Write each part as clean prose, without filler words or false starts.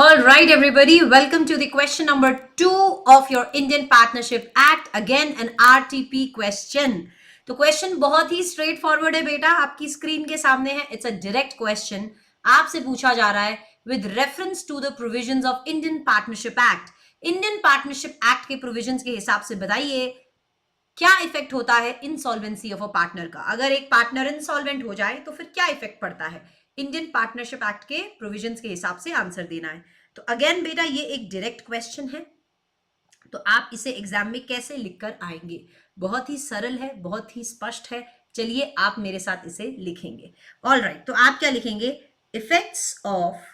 All right, everybody, welcome to the question number 2 of your Indian Partnership Act. Again, an RTP question. तो question बहुत ही straight forward है बेटा, आपकी screen के सामने है. It's a direct question. आपसे पूछा जा रहा है with reference to the provisions of Indian partnership act. Indian partnership act के प्रोविजंस के हिसाब से बताइए क्या इफेक्ट होता है इंसॉल्वेंसी ऑफ अ पार्टनर का. अगर एक पार्टनर इंसॉल्वेंट हो जाए तो फिर क्या इफेक्ट पड़ता है. इंडियन पार्टनरशिप एक्ट के प्रोविजंस के हिसाब से आंसर देना है. तो अगेन बेटा ये एक डायरेक्ट क्वेश्चन है, तो आप इसे एग्जाम में कैसे लिखकर आएंगे. बहुत ही सरल है, बहुत ही स्पष्ट है. चलिए आप मेरे साथ इसे लिखेंगे. ऑल राइट, तो आप क्या लिखेंगे. Effects of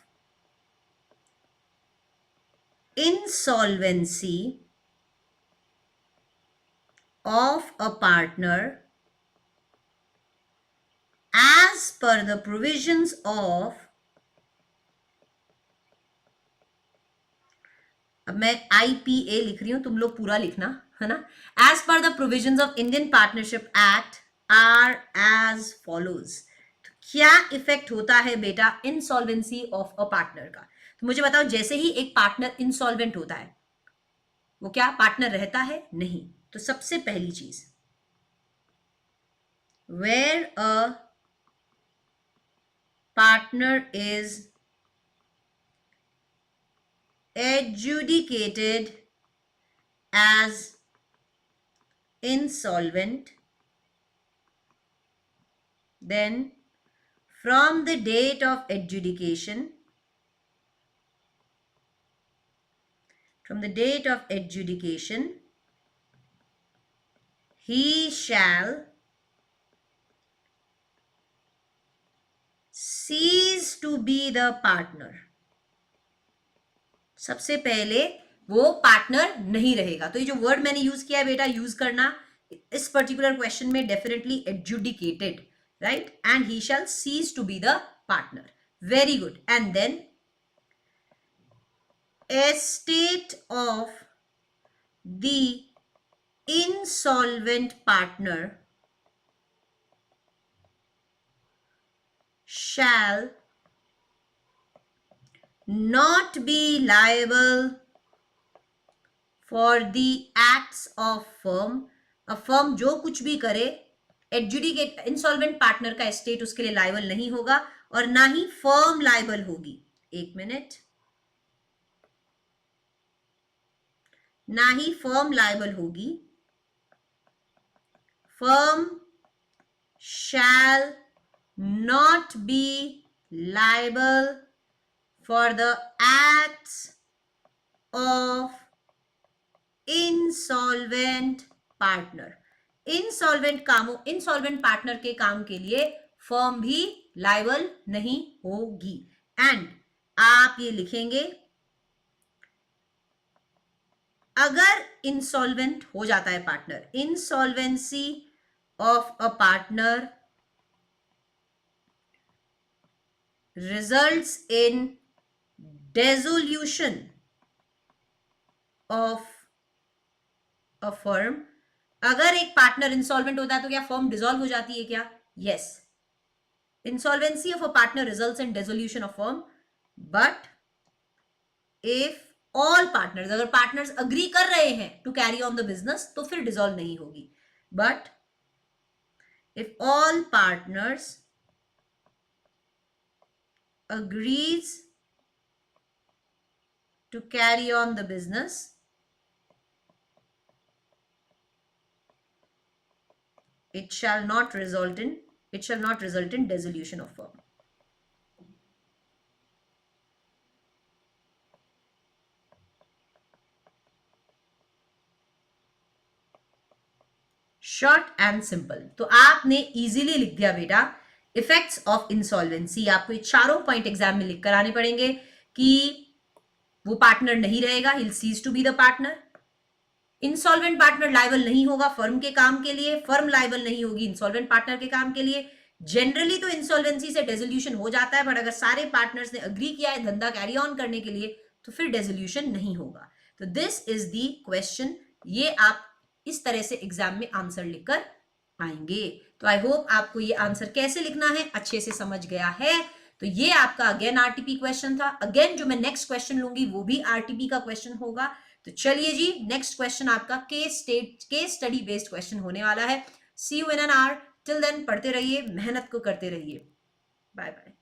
insolvency of a partner as per the provisions of, अब मैं IPA लिख रही हूं, तुम लोग पूरा लिखना है ना. As per the provisions of Indian partnership act are as follows. क्या इफेक्ट होता है बेटा इंसॉल्वेंसी ऑफ अ पार्टनर का. तो मुझे बताओ, जैसे ही एक पार्टनर इंसॉल्वेंट होता है वो क्या पार्टनर रहता है. नहीं. तो सबसे पहली चीज, where a partner is adjudicated as insolvent, then from the date of adjudication, he shall cease to be the partner. सबसे पहले वो पार्टनर नहीं रहेगा. तो ये जो वर्ड मैंने यूज किया है बेटा, यूज करना इस पर्टिकुलर क्वेश्चन में definitely adjudicated, right. And he shall cease to be the partner. Very good. And then estate of the insolvent partner shall not be liable for the acts of firm. अब firm जो कुछ भी करे, adjudicate insolvent partner का estate उसके लिए liable नहीं होगा और ना ही फर्म लायबल होगी. एक मिनट. ना ही फर्म लायबल होगी. Firm shall not be liable for the acts of insolvent partner. Insolvent partner के काम के लिए फर्म भी लायबल नहीं होगी. एंड आप ये लिखेंगे, अगर इंसॉल्वेंट हो जाता है partner, insolvency of a partner results in dissolution of a firm. अगर एक पार्टनर इंसॉल्वेंट होता है तो क्या फर्म डिसॉल्व हो जाती है क्या. Yes. Insolvency of a partner results in dissolution of firm, but if all partners, अगर पार्टनर्स अग्री कर रहे हैं to carry on the business तो फिर डिसॉल्व नहीं होगी. But if all partners agrees to carry on the business, it shall not result in dissolution of firm. Short and simple. तो आपने इजीली लिख दिया बेटा इफेक्ट्स ऑफ इंसॉल्वेंसी. आपको ये चारों पॉइंट एग्जाम में लिख कर आने पड़ेंगे कि वो पार्टनर नहीं रहेगा, he'll cease to be the partner. Insolvent partner liable नहीं होगा फर्म के काम के लिए, फर्म लायबल नहीं होगी इंसॉल्वेंट पार्टनर के काम के लिए. जनरली तो इंसॉल्वेंसी से डेसोल्यूशन हो जाता है, बट अगर सारे पार्टनर्स ने अग्री किया है धंधा कैरी ऑन करने के लिए तो फिर डेसोल्यूशन नहीं होगा. तो दिस इज द क्वेश्चन. ये आप इस तरह से एग्जाम में आंसर लिखकर आएंगे. तो आई होप आपको ये आंसर कैसे लिखना है अच्छे से समझ गया है. तो ये आपका अगेन आरटीपी क्वेश्चन था। अगेन जो मैं नेक्स्ट क्वेश्चन लूंगी वो भी आरटीपी का क्वेश्चन होगा। तो चलिए जी, नेक्स्ट क्वेश्चन आपका केस स्टडी बेस्ड क्वेश्चन होने वाला है। See you in an hour. Till then पढ़ते रहिए, मेहनत को करते रहिए। Bye bye.